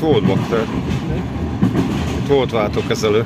volt bakter. Itt volt váltókezelő.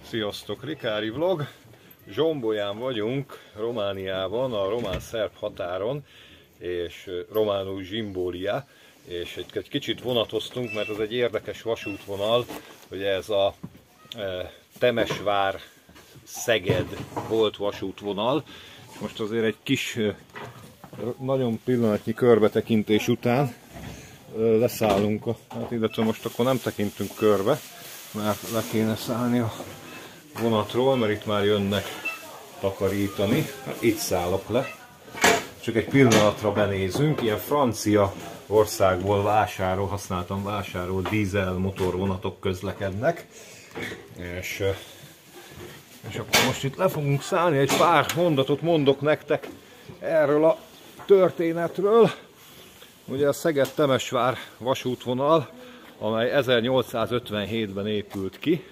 Sziasztok, Rikári vlog! Zsombolyán vagyunk, Romániában, a román-szerb határon, és románul Zsimbólia, és egy kicsit vonatoztunk, mert ez egy érdekes vasútvonal, hogy ez a Temesvár-Szeged volt vasútvonal, és most azért egy kis, nagyon pillanatnyi körbetekintés után leszállunk, hát illetve most akkor nem tekintünk körbe, mert le kéne szállni a vonatról, mert itt már jönnek takarítani. Hát itt szállok le. Csak egy pillanatra benézünk, ilyen francia országból használtan vásárolt dízel motorvonatok közlekednek. És akkor most itt le fogunk szállni, egy pár mondatot mondok nektek erről a történetről. Ugye a Szeged-Temesvár vasútvonal, amely 1857-ben épült ki,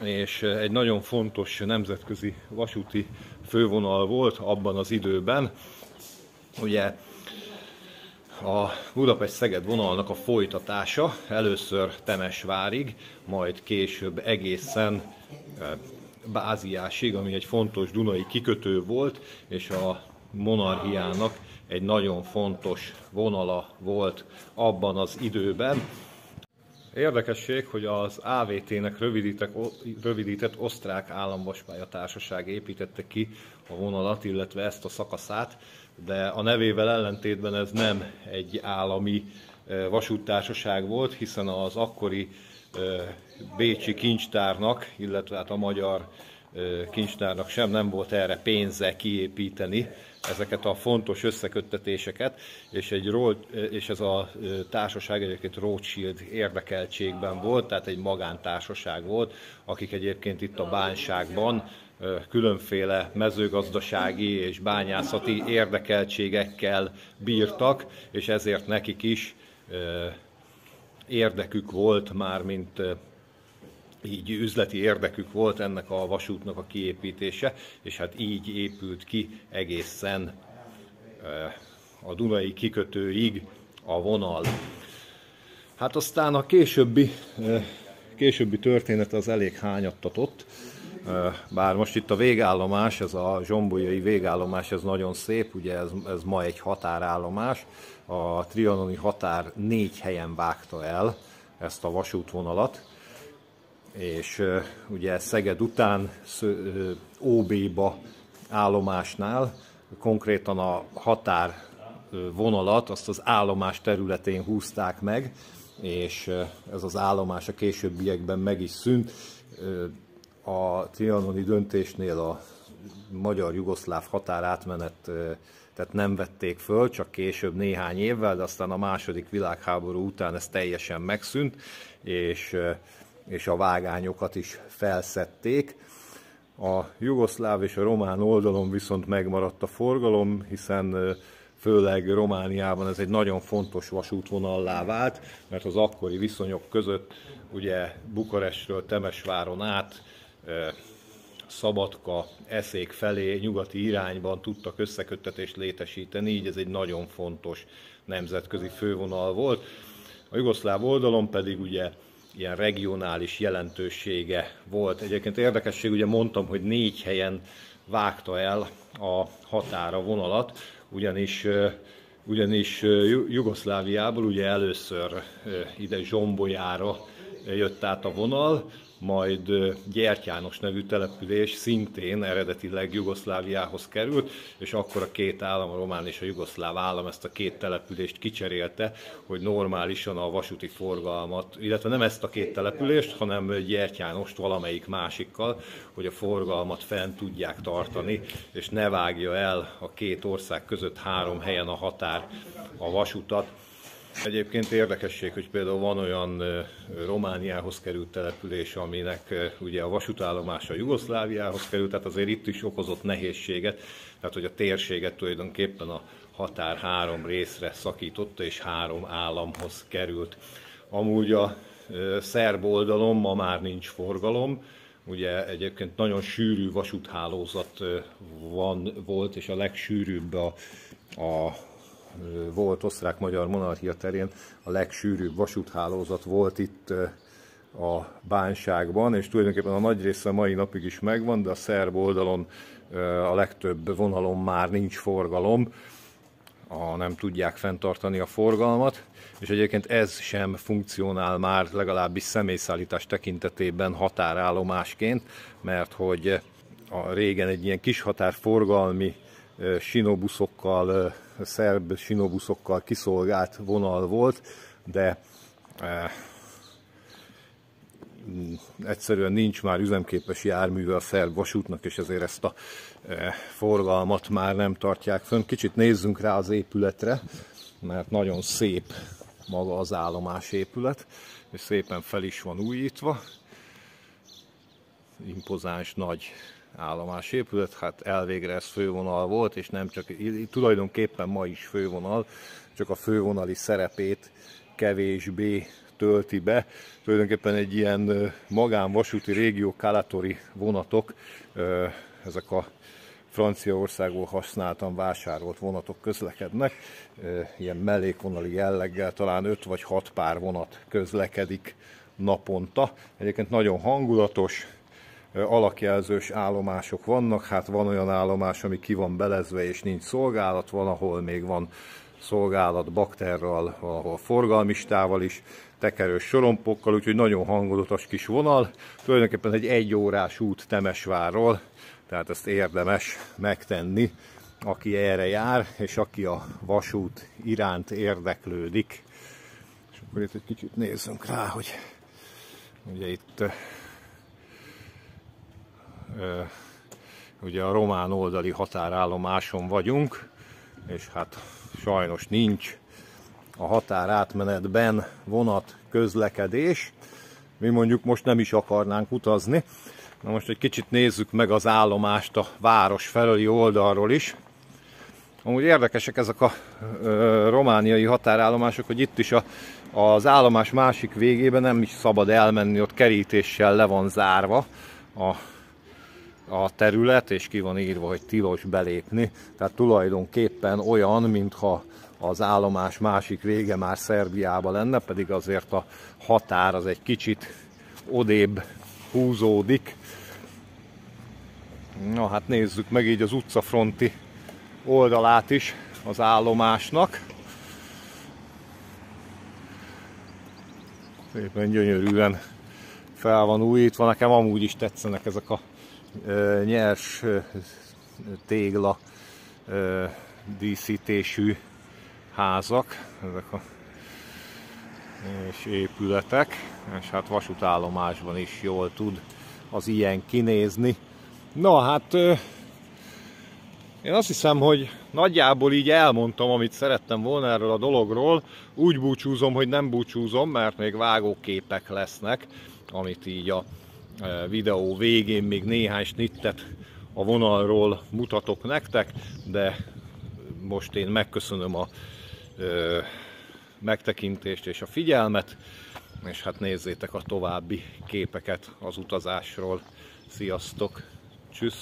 és egy nagyon fontos nemzetközi vasúti fővonal volt abban az időben. Ugye a Budapest-Szeged vonalnak a folytatása először Temesvárig, majd később egészen Báziásig, ami egy fontos dunai kikötő volt, és a monarchiának egy nagyon fontos vonala volt abban az időben. Érdekesség, hogy az AVT-nek rövidített Osztrák Államvaspályatársaság építette ki a vonalat, illetve ezt a szakaszát, de a nevével ellentétben ez nem egy állami vasúttársaság volt, hiszen az akkori bécsi kincstárnak, illetve hát a magyar kincstárnak sem nem volt erre pénze kiépíteni ezeket a fontos összeköttetéseket, és ez a társaság egyébként Rothschild érdekeltségben volt, tehát egy magántársaság volt, akik egyébként itt a bánságban különféle mezőgazdasági és bányászati érdekeltségekkel bírtak, és ezért nekik is érdekük volt már, mint így üzleti érdekük volt ennek a vasútnak a kiépítése, és hát így épült ki egészen a Dunai kikötőig a vonal. Hát aztán a későbbi történet az elég hányattatott, bár most itt a végállomás, ez a zsombolyai végállomás, ez nagyon szép, ugye ez ma egy határállomás, a trianoni határ 4 helyen vágta el ezt a vasútvonalat, és ugye Szeged után OB-ba állomásnál konkrétan a határvonalat azt az állomás területén húzták meg, és ez az állomás a későbbiekben meg is szűnt. A trianoni döntésnél a magyar-jugoszláv határátmenet tehát nem vették föl, csak később néhány évvel, de aztán a második világháború után ez teljesen megszűnt, és a vágányokat is felszedték. A jugoszláv és a román oldalon viszont megmaradt a forgalom, hiszen főleg Romániában ez egy nagyon fontos vasútvonallá vált, mert az akkori viszonyok között ugye Bukarestről Temesváron át Szabadka, Eszék felé nyugati irányban tudtak összeköttetést létesíteni, így ez egy nagyon fontos nemzetközi fővonal volt. A jugoszláv oldalon pedig ugye ilyen regionális jelentősége volt. Egyébként érdekesség, ugye mondtam, hogy 4 helyen vágta el a határa vonalat, ugyanis Jugoszláviából ugye először ide Zsombolyára jött át a vonal, majd Gyertyános nevű település szintén eredetileg Jugoszláviához került, és akkor a két állam, a román és a jugoszláv állam ezt a két települést kicserélte, hogy normálisan a vasúti forgalmat, illetve nem ezt a két települést, hanem Gyertyánost valamelyik másikkal, hogy a forgalmat fenn tudják tartani, és ne vágja el a két ország között 3 helyen a határ a vasutat. Egyébként érdekesség, hogy például van olyan Romániához került település, aminek ugye a vasútállomása Jugoszláviához került, tehát azért itt is okozott nehézséget, tehát hogy a térséget tulajdonképpen a határ 3 részre szakította, és 3 államhoz került. Amúgy a szerb oldalon ma már nincs forgalom, ugye egyébként nagyon sűrű vasúthálózat volt, és a legsűrűbb volt osztrák-magyar monarchia terén, a legsűrűbb vasúthálózat volt itt a bánságban, és tulajdonképpen a nagy része mai napig is megvan, de a szerb oldalon a legtöbb vonalon már nincs forgalom, nem tudják fenntartani a forgalmat, és egyébként ez sem funkcionál már legalábbis személyszállítás tekintetében határállomásként, mert hogy régen egy ilyen kis határforgalmi sinobuszokkal, szerb sinobuszokkal kiszolgált vonal volt, de egyszerűen nincs már üzemképes járműve a szerb vasútnak, és ezért ezt a forgalmat már nem tartják fönn. Kicsit nézzünk rá az épületre, mert nagyon szép maga az állomás épület, és szépen fel is van újítva. Impozáns nagy állomásépület, hát elvégre ez fővonal volt, és nem csak, tulajdonképpen ma is fővonal, csak a fővonali szerepét kevésbé tölti be. Tulajdonképpen egy ilyen magánvasúti régió Kalatori vonatok, ezek a Franciaországból használtan vásárolt vonatok közlekednek, ilyen mellékvonali jelleggel, talán 5 vagy 6 pár vonat közlekedik naponta. Egyébként nagyon hangulatos, alakjelzős állomások vannak, hát van olyan állomás, ami ki van belezve és nincs szolgálat, van, ahol még van szolgálat bakterral, ahol forgalmistával is, tekerős sorompókkal, úgyhogy nagyon hangulatos kis vonal. Tulajdonképpen egy 1 órás út Temesvárról, tehát ezt érdemes megtenni, aki erre jár, és aki a vasút iránt érdeklődik. És akkor itt egy kicsit nézzünk rá, hogy ugye itt ugye a román oldali határállomáson vagyunk, és hát sajnos nincs a határátmenetben vonat közlekedés. Mi mondjuk most nem is akarnánk utazni. Na most egy kicsit nézzük meg az állomást a város felőli oldalról is. Amúgy érdekesek ezek a romániai határállomások, hogy itt is az állomás másik végében nem is szabad elmenni, ott kerítéssel le van zárva a terület, és ki van írva, hogy tilos belépni. Tehát tulajdonképpen olyan, mintha az állomás másik vége már Szerbiába lenne, pedig azért a határ az egy kicsit odébb húzódik. Na hát nézzük meg így az utcafronti oldalát is az állomásnak. Szépen gyönyörűen fel van újítva. Nekem amúgy is tetszenek ezek a nyers tégla díszítésű házak, ezek a és épületek, és hát vasútállomásban is jól tud az ilyen kinézni. Na hát én azt hiszem, hogy nagyjából így elmondtam, amit szerettem volna erről a dologról. Úgy búcsúzom, hogy nem búcsúzom, mert még vágóképek lesznek, amit így a videó végén még néhány snittet a vonalról mutatok nektek, de most én megköszönöm a megtekintést és a figyelmet, és hát nézzétek a további képeket az utazásról. Sziasztok! Tschüss!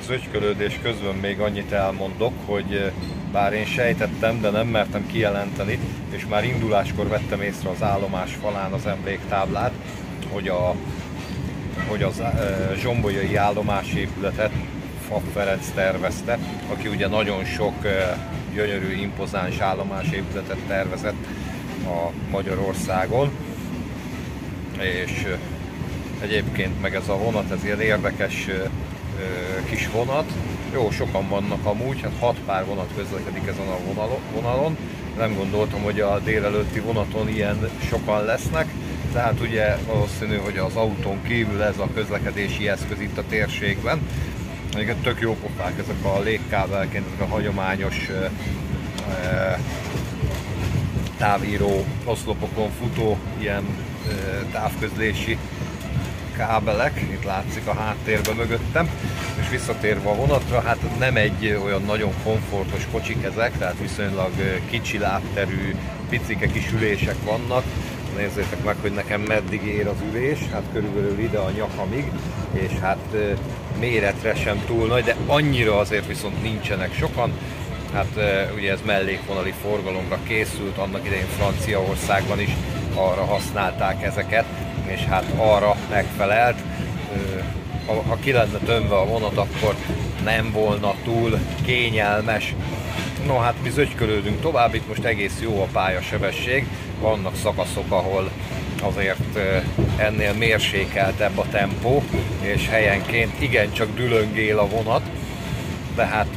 zögykölődés közben még annyit elmondok, hogy bár én sejtettem, de nem mertem kijelenteni, és már induláskor vettem észre az állomás falán az emléktáblát, hogy az zsombolyai állomásépületet Pfaff Ferenc tervezte, aki ugye nagyon sok gyönyörű, impozáns állomásépületet tervezett a Magyarországon, és egyébként meg ez a vonat, ez ilyen érdekes kis vonat. Jó, sokan vannak amúgy, hát 6 pár vonat közlekedik ezen a vonalon. Nem gondoltam, hogy a délelőtti vonaton ilyen sokan lesznek, tehát ugye valószínű, hogy az autón kívül ez a közlekedési eszköz itt a térségben. Egyébként tök jó pofák ezek a légkábelként, ezek a hagyományos távíró oszlopokon futó ilyen távközlési kábelek, itt látszik a háttérben mögöttem, és visszatérve a vonatra, hát nem egy olyan nagyon komfortos kocsik ezek, tehát viszonylag kicsi lábterű, picike kis ülések vannak. Nézzétek meg, hogy nekem meddig ér az ülés, hát körülbelül ide a nyakamig, és hát méretre sem túl nagy, de annyira azért viszont nincsenek sokan. Hát ugye ez mellékvonali forgalomra készült, annak idején Franciaországban is arra használták ezeket, és hát arra megfelelt. Ha ki lenne tömve a vonat, akkor nem volna túl kényelmes. No hát mi zögykölődünk tovább, itt most egész jó a pályasebesség, vannak szakaszok, ahol azért ennél mérsékeltebb a tempó, és helyenként igencsak dülöngél a vonat, de hát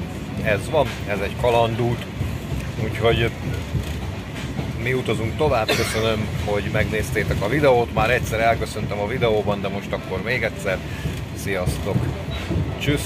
ez van, ez egy kalandút, úgyhogy mi utazunk tovább. Köszönöm, hogy megnéztétek a videót, már egyszer elköszöntem a videóban, de most akkor még egyszer. Sziasztok! Tschüss!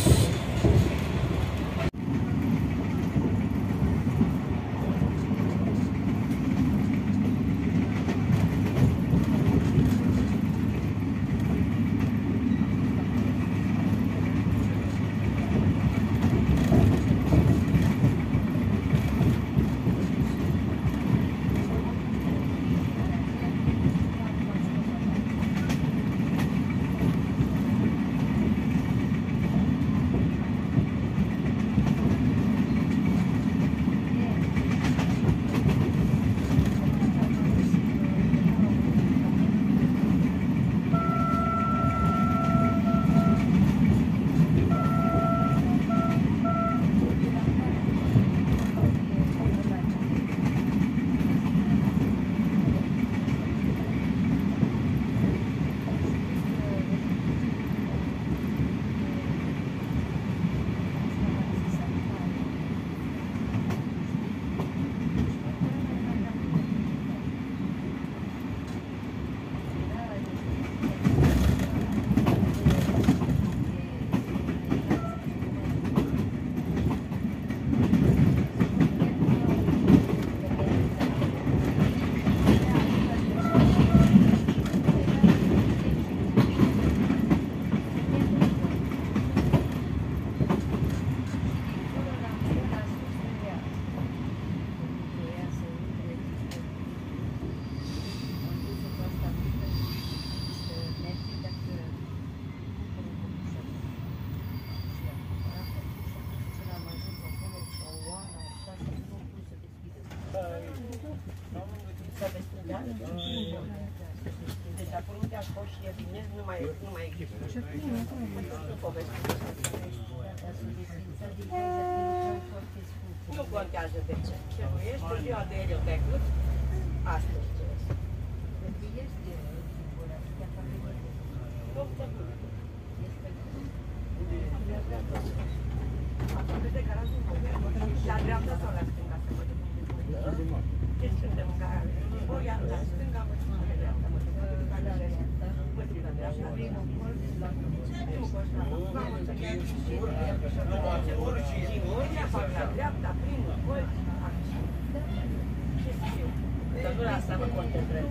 Deci acolo unde a fost și e bine, nu mai există. Nu contează de ce. Ești o ziua de ieri o trecut, astăzi ce este. La dreapta sau la stânga să mă duc? Ce suntem în care? O ia la stânga, mă duc la dreapta, mă duc la dreapta, mă duc la dreapta, orice fac la dreapta, primul colț, așa. Ce știu? Dar nu la asta mă concentrez.